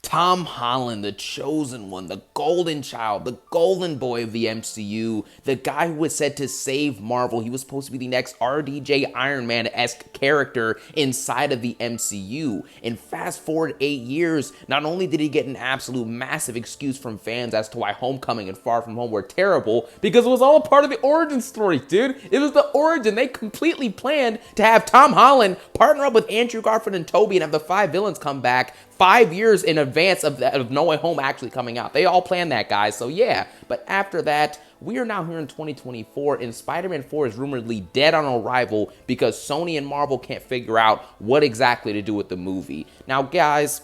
Tom Holland, the chosen one, the golden child, the golden boy of the MCU, the guy who was said to save Marvel. He was supposed to be the next RDJ Iron Man-esque character inside of the MCU. And fast forward 8 years, not only did he get an absolute massive excuse from fans as to why Homecoming and Far From Home were terrible, because it was all a part of the origin story, dude. It was the origin. They completely planned to have Tom Holland partner up with Andrew Garfield and Tobey and have the 5 villains come back 5 years in advance of No Way Home actually coming out. They all planned that, guys. So yeah, but after that, we are now here in 2024, and Spider-Man 4 is rumoredly dead on arrival because Sony and Marvel can't figure out what exactly to do with the movie. Now, guys,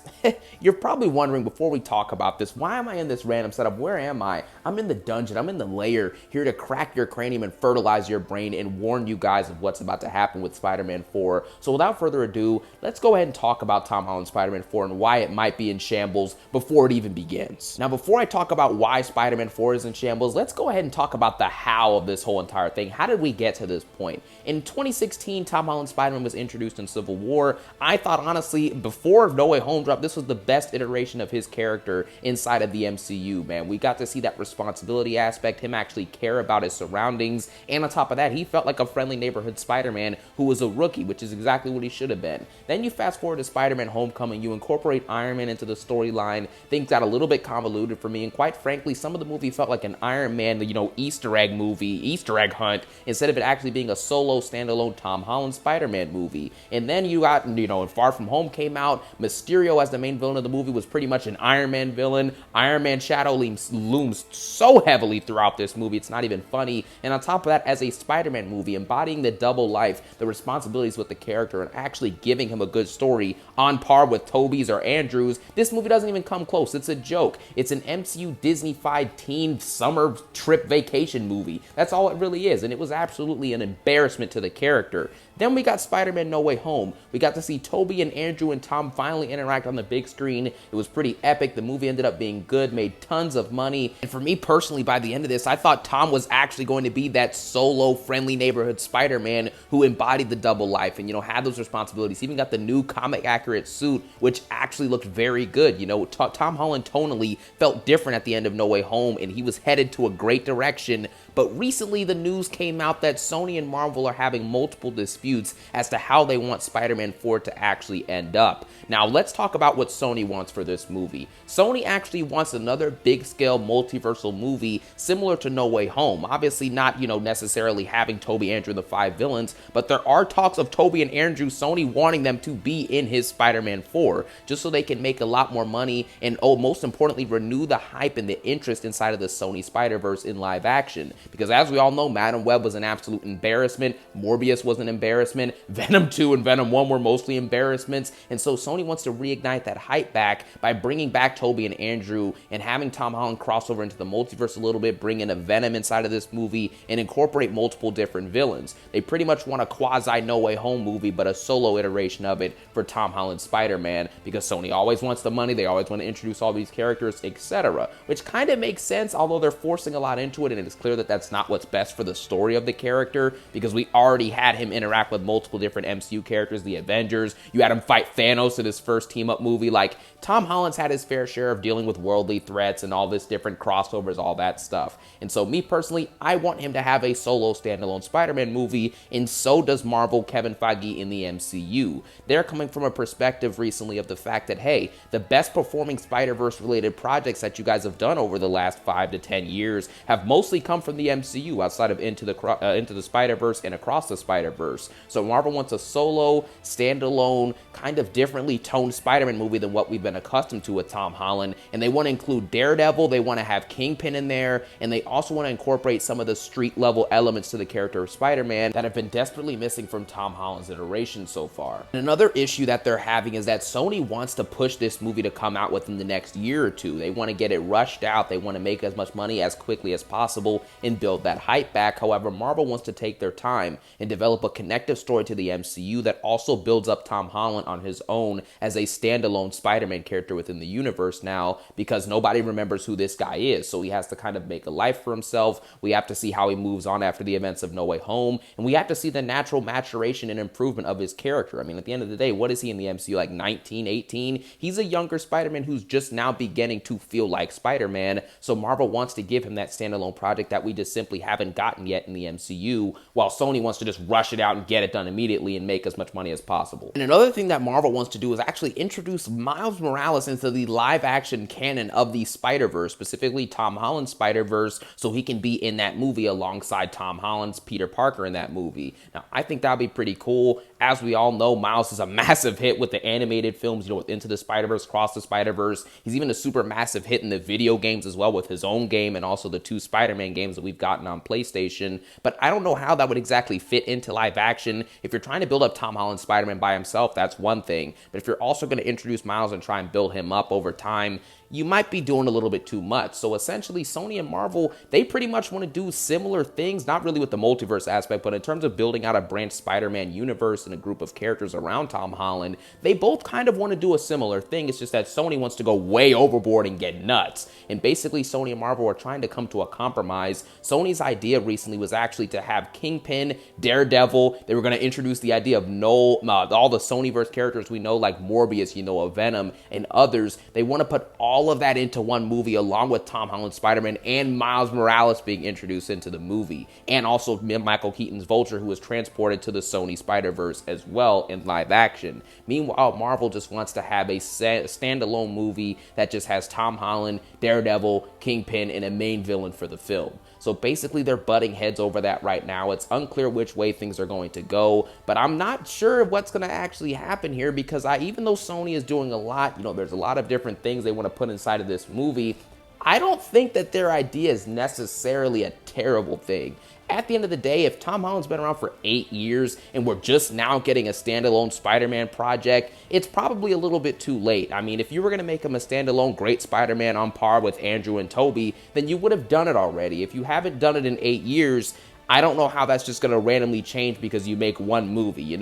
you're probably wondering before we talk about this, why am I in this random setup? Where am I? I'm in the dungeon. I'm in the lair, here to crack your cranium and fertilize your brain and warn you guys of what's about to happen with Spider-Man 4. So without further ado, let's go ahead and talk about Tom Holland's Spider-Man 4 and why it might be in shambles before it even begins. Now, before I talk about why Spider-Man 4 is in shambles, let's go ahead and talk about the how of this whole entire thing. How did we get to this point? In 2016, Tom Holland's Spider-Man was introduced in Civil War. I thought, honestly, before No Way Home dropped, this was the best iteration of his character inside of the MCU, man. We got to see that responsibility aspect, him actually care about his surroundings, and on top of that, he felt like a friendly neighborhood Spider-Man who was a rookie, which is exactly what he should have been. Then you fast forward to Spider-Man Homecoming, you incorporate Iron Man into the storyline. Things got a little bit convoluted for me, and quite frankly, some of the movie felt like an Iron Man, Easter egg movie, Easter egg hunt, instead of it actually being a solo, standalone Tom Holland Spider-Man movie. And then you got, Far From Home came out. Mysterio as the main villain of the movie was pretty much an Iron Man villain. Iron Man shadow looms so heavily throughout this movie, it's not even funny. And on top of that, as a Spider-Man movie, embodying the double life, the responsibilities with the character, and actually giving him a good story on par with Tobey's or Andrew's, this movie doesn't even come close. It's a joke. It's an MCU Disney-fied teen summer trip vacation movie. That's all it really is, and it was absolutely an embarrassment to the character. Then we got Spider-Man No Way Home. We got to see Tobey and Andrew and Tom finally interact on the big screen. It was pretty epic. The movie ended up being good, made tons of money. And for me personally, by the end of this, I thought Tom was actually going to be that solo, friendly neighborhood Spider-Man who embodied the double life and, had those responsibilities. He even got the new comic-accurate suit, which actually looked very good. Tom Holland tonally felt different at the end of No Way Home, and he was headed to a great direction. But recently, the news came out that Sony and Marvel are having multiple disputes as to how they want Spider-Man 4 to actually end up. Now, let's talk about what Sony wants for this movie. Sony actually wants another big-scale multiversal movie similar to No Way Home. Obviously not, necessarily having Tobey, Andrew, and the 5 villains, but there are talks of Tobey and Andrew, Sony wanting them to be in his Spider-Man 4, just so they can make a lot more money and, most importantly, renew the hype and the interest inside of the Sony Spider-Verse in live action. Because as we all know, Madam Web was an absolute embarrassment, Morbius was an embarrassment, Venom 2 and Venom 1 were mostly embarrassments, and so Sony wants to reignite that hype back by bringing back Tobey and Andrew and having Tom Holland cross over into the multiverse a little bit, bring in a Venom inside of this movie, and incorporate multiple different villains. They pretty much want a quasi No Way Home movie, but a solo iteration of it for Tom Holland's Spider-Man, because Sony always wants the money, they always want to introduce all these characters, etc. Which kind of makes sense, although they're forcing a lot into it, and it's clear that that's not what's best for the story of the character, because we already had him interact with multiple different MCU characters, the Avengers. You had him fight Thanos in his first team-up movie. Like, Tom Holland's had his fair share of dealing with worldly threats and all this different crossovers, all that stuff. And so me personally, I want him to have a solo standalone Spider-Man movie, and so does Marvel, Kevin Feige in the MCU. They're coming from a perspective recently of the fact that, hey, the best performing Spider-Verse related projects that you guys have done over the last 5 to 10 years have mostly come from the MCU outside of Into the Spider-Verse and Across the Spider-Verse. So Marvel wants a solo, standalone, kind of differently toned Spider-Man movie than what we've been accustomed to with Tom Holland, and they want to include Daredevil, they want to have Kingpin in there, and they also want to incorporate some of the street-level elements to the character of Spider-Man that have been desperately missing from Tom Holland's iteration so far. And another issue that they're having is that Sony wants to push this movie to come out within the next year or two. They want to get it rushed out, they want to make as much money as quickly as possible and build that hype back. However, Marvel wants to take their time and develop a connective story to the MCU that also builds up Tom Holland on his own as a standalone Spider-Man character within the universe now, because nobody remembers who this guy is. So he has to kind of make a life for himself. We have to see how he moves on after the events of No Way Home, and we have to see the natural maturation and improvement of his character. I mean, at the end of the day, what is he in the MCU, like 19, 18? He's a younger Spider-Man who's just now beginning to feel like Spider-Man, so Marvel wants to give him that standalone project that we just simply haven't gotten yet in the MCU, while Sony wants to just rush it out and get it done immediately and make as much money as possible. And another thing that Marvel wants to do is actually introduce Miles Morales into the live-action canon of the Spider-Verse, specifically Tom Holland's Spider-Verse, so he can be in that movie alongside Tom Holland's Peter Parker in that movie. Now, I think that'd be pretty cool. As we all know, Miles is a massive hit with the animated films, with Into the Spider-Verse, Across the Spider-Verse. He's even a super massive hit in the video games as well, with his own game and also the 2 Spider-Man games that we've gotten on PlayStation. But I don't know how that would exactly fit into live action. If you're trying to build up Tom Holland's Spider-Man by himself, that's one thing. But if you're also going to introduce Miles and try and build him up over time, you might be doing a little bit too much. So essentially, Sony and Marvel, they pretty much want to do similar things, not really with the multiverse aspect, but in terms of building out a branched Spider-Man universe and a group of characters around Tom Holland, they both kind of want to do a similar thing. It's just that Sony wants to go way overboard and get nuts. And basically, Sony and Marvel are trying to come to a compromise. Sony's idea recently was actually to have Kingpin, Daredevil. They were going to introduce the idea of all the Sonyverse characters we know, like Morbius, a Venom, and others. They want to put all of that into one movie, along with Tom Holland's Spider-Man and Miles Morales being introduced into the movie, and also Michael Keaton's Vulture, who was transported to the Sony Spider-Verse as well in live action. Meanwhile, Marvel just wants to have a standalone movie that just has Tom Holland, Daredevil, Kingpin, and a main villain for the film. So basically, they're butting heads over that right now. It's unclear which way things are going to go, but I'm not sure what's going to actually happen here, because even though Sony is doing a lot, there's a lot of different things they want to put inside of this movie, I don't think that their idea is necessarily a terrible thing. At the end of the day, if Tom Holland's been around for 8 years and we're just now getting a standalone Spider-Man project, it's probably a little bit too late. I mean, if you were going to make him a standalone great Spider-Man on par with Andrew and Tobey, then you would have done it already. If you haven't done it in 8 years, I don't know how that's just going to randomly change because you make one movie.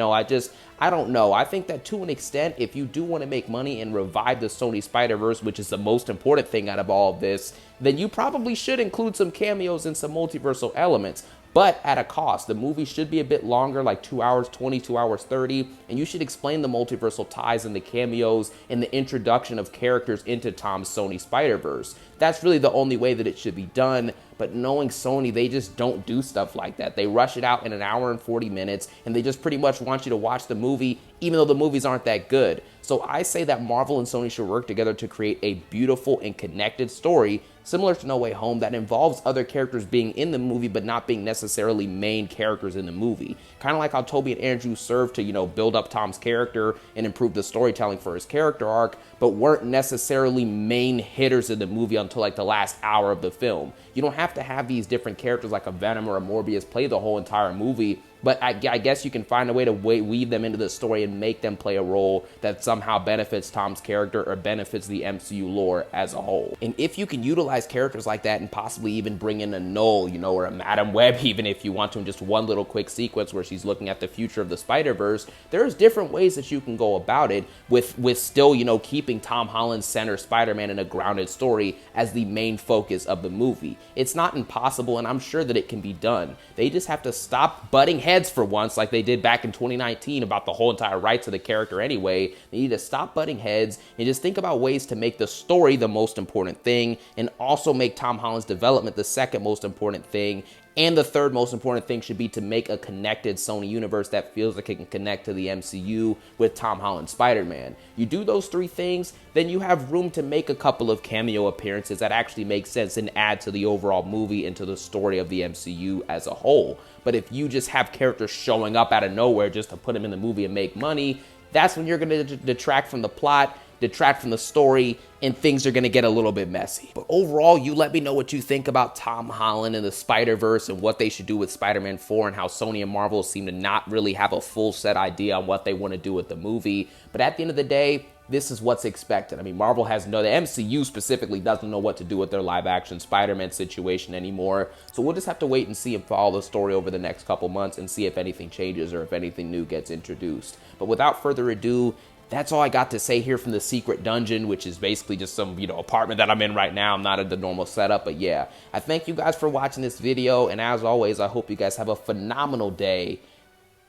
I don't know. I think that to an extent, if you do want to make money and revive the Sony Spider-Verse, which is the most important thing out of all of this, then you probably should include some cameos and some multiversal elements. But at a cost. The movie should be a bit longer, like 2 hours 20, 2 hours 30, and you should explain the multiversal ties and the cameos and the introduction of characters into Tom's Sony Spider-Verse. That's really the only way that it should be done, but knowing Sony, they just don't do stuff like that. They rush it out in an hour and 40 minutes, and they just pretty much want you to watch the movie, even though the movies aren't that good. So I say that Marvel and Sony should work together to create a beautiful and connected story, similar to No Way Home, that involves other characters being in the movie but not being necessarily main characters in the movie. Kind of like how Tobey and Andrew served to, build up Tom's character and improve the storytelling for his character arc, but weren't necessarily main hitters in the movie until like the last hour of the film. You don't have to have these different characters like a Venom or a Morbius play the whole entire movie, but I guess you can find a way to weave them into the story and make them play a role that somehow benefits Tom's character or benefits the MCU lore as a whole. And if you can utilize characters like that and possibly even bring in a Null, or a Madam Web, even if you want to, in just one little quick sequence where she's looking at the future of the Spider-Verse, there's different ways that you can go about it with still, keeping Tom Holland's center Spider-Man in a grounded story as the main focus of the movie. It's not impossible, and I'm sure that it can be done. They just have to stop butting heads for once, like they did back in 2019 about the whole entire rights of the character anyway. They need to stop butting heads and just think about ways to make the story the most important thing, and also make Tom Holland's development the second most important thing. And the third most important thing should be to make a connected Sony universe that feels like it can connect to the MCU with Tom Holland's Spider-Man. You do those three things, then you have room to make a couple of cameo appearances that actually make sense and add to the overall movie and to the story of the MCU as a whole. But if you just have characters showing up out of nowhere just to put them in the movie and make money, that's when you're going to detract from the plot, detract from the story, and things are going to get a little bit messy. But overall, you let me know what you think about Tom Holland and the Spider-Verse and what they should do with Spider-Man 4 and how Sony and Marvel seem to not really have a full set idea on what they want to do with the movie. But at the end of the day, this is what's expected. I mean, Marvel the MCU specifically doesn't know what to do with their live-action Spider-Man situation anymore. So we'll just have to wait and see and follow the story over the next couple months and see if anything changes or if anything new gets introduced. But without further ado, that's all I got to say here from the secret dungeon, which is basically just some, apartment that I'm in right now. I'm not at the normal setup, but yeah. I thank you guys for watching this video, and as always, I hope you guys have a phenomenal day.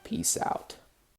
Peace out.